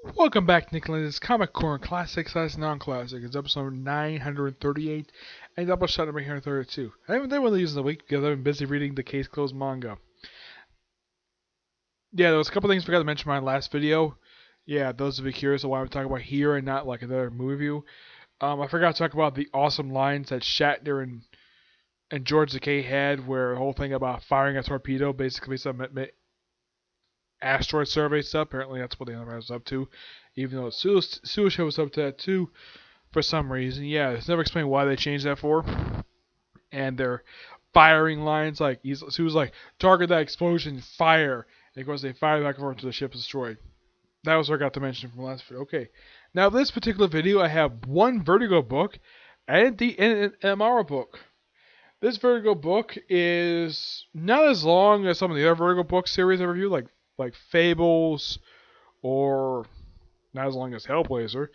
Welcome back, Nick Lenz, Comic Corner Classic / Non-Classic. It's episode 938, and Doubleshot number here 32. I haven't done one of these in a week because I've been busy reading the Case Closed manga. Yeah, there was a couple things I forgot to mention in my last video. Yeah, those of you curious of why I'm talking about here and not like another movie review. I forgot to talk about the awesome lines that Shatner and George Takei had, where the whole thing about firing a torpedo basically some asteroid survey stuff. Apparently, that's what the Enterprise was up to, even though Suicide was up to that too for some reason. Yeah, it's never explained why they changed that for. And their firing lines, like he was like, target that explosion, fire. And of course, they fire back and forth until the ship is destroyed. That was what I got to mention from last video. Okay, now this particular video, I have one Vertigo book and an Amara book. This Vertigo book is not as long as some of the other Vertigo book series I reviewed, like Fables, or not as long as Hellblazer.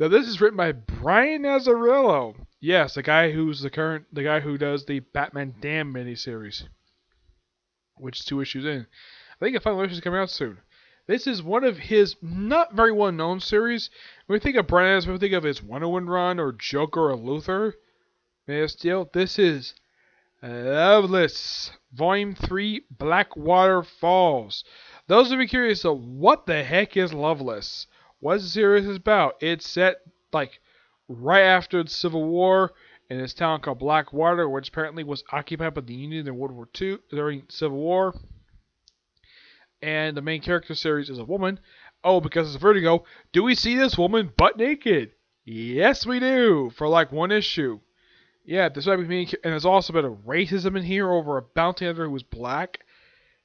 Now this is written by Brian Azzarello. Yes, the guy who does the Batman Damned miniseries, which is 2 issues in. I think a final issue is coming out soon. This is one of his not very well known series. When we think of Brian, when we think of his Wonder Woman run or Joker or Luthor, Man of Steel, this is Loveless, Volume 3, Blackwater Falls. Those of you curious, so what the heck is Loveless? What is the series about? It's set like right after the Civil War in this town called Blackwater, which apparently was occupied by the Union in World War II during Civil War. And the main character series is a woman. Oh, because it's Vertigo. Do we see this woman butt naked? Yes, we do. For like one issue. Yeah, this might be me. And there's also a bit of racism in here over a bounty hunter who was black.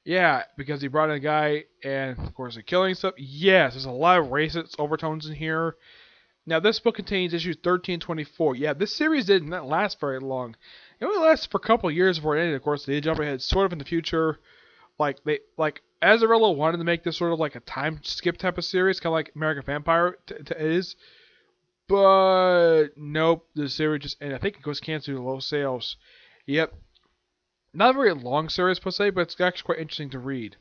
Yeah, because he brought in a guy and, of course, the killing stuff. Yes, there's a lot of racist overtones in here. Now, this book contains issues 13 and 24. Yeah, this series did not last very long. It only lasted for a couple of years before it ended. Of course, they did jump ahead sort of in the future. Like Azzarello wanted to make this sort of like a time skip type of series, kind of like American Vampire is. But nope, the series just, and I think it was canceled due to low sales. Yep. Not a very long series per se, but it's actually quite interesting to read.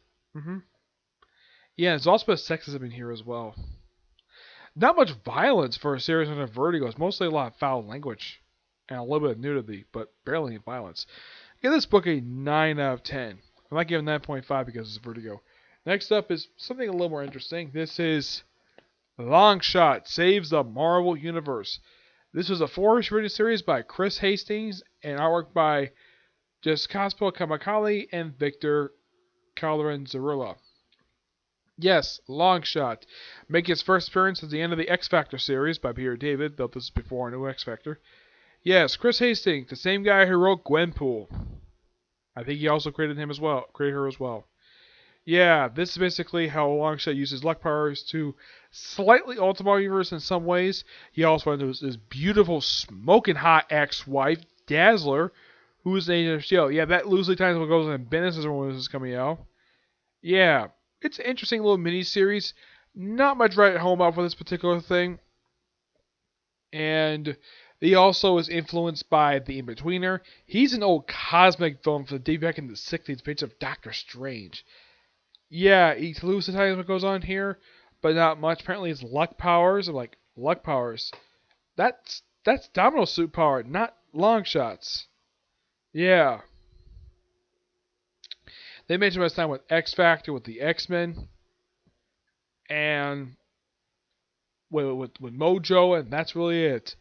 Yeah, there's also a bit of sexism in here as well. Not much violence for a series under Vertigo. It's mostly a lot of foul language and a little bit of nudity, but barely any violence. Give this book a 9 out of 10. I might give it 9.5 because it's Vertigo. Next up is something a little more interesting. This is Longshot Saves the Marvel Universe. This was a 4-issue written series by Chris Hastings and artwork by Jaskospo Kamakali and Victor Calderon-Zarilla. Yes, Longshot. Making its first appearance at the end of the X Factor series by Peter David, though this is before a new X Factor. Yes, Chris Hastings, the same guy who wrote Gwenpool. I think he also created her as well. Yeah, this is basically how Longshot uses luck powers to slightly alter the universe in some ways. He also has his beautiful, smoking hot ex-wife, Dazzler, who is an agent of S.H.I.E.L.D. Yeah, that loosely ties what goes on in business when this is coming out. Yeah, it's an interesting little mini-series. Not much right at home about for this particular thing. And he also is influenced by The In-Betweener. He's an old cosmic villain for the back in the 60s, pitch of Doctor Strange. Yeah, he loosely ties what goes on here, but not much. Apparently his luck powers are like luck powers. That's Domino suit power, not Longshots. Yeah. They mentioned his time with X Factor, with the X-Men, and with Mojo, and that's really it.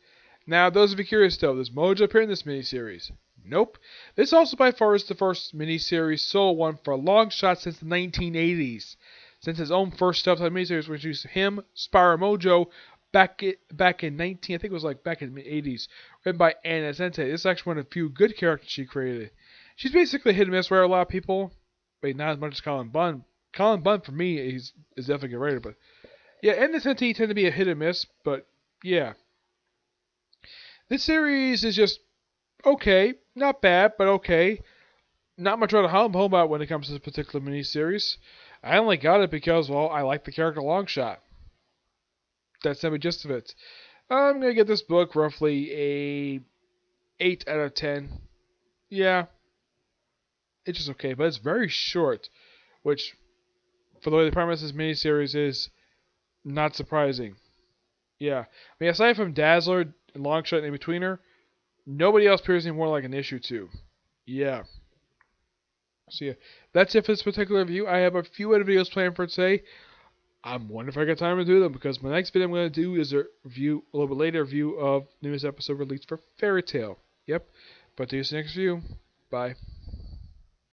Now, those of you curious though, does Mojo appear in this miniseries? Nope. This also by far is the first miniseries solo one for Longshot since the 1980s. Since his own first self-titled miniseries, which used him, Spyro Mojo, back in the 80s, written by Anna Sente. This is actually one of the few good characters she created. She's basically hit and miss for a lot of people, but not as much as Colin Bunn. Colin Bunn, for me, is definitely good rated, but yeah, Anna Sente tend to be a hit and miss, but yeah. This series is just okay, not bad, but okay. Not much to home about when it comes to this particular miniseries. I only got it because, well, I like the character Longshot. That's the gist of it. I'm going to give this book roughly a 8 out of 10. Yeah, it's just okay, but it's very short, which, for the way the premise of this miniseries is, Not surprising. Yeah. I mean, aside from Dazzler and Longshot and In-Betweener, nobody else appears any more like an issue 2. Yeah. So yeah, that's it for this particular review. I have a few other videos planned for today. I'm wondering if I got time to do them, because my next video I'm going to do is a review, a little bit later, review of the newest episode released for Fairy Tail. Yep. But to see you next review. Bye.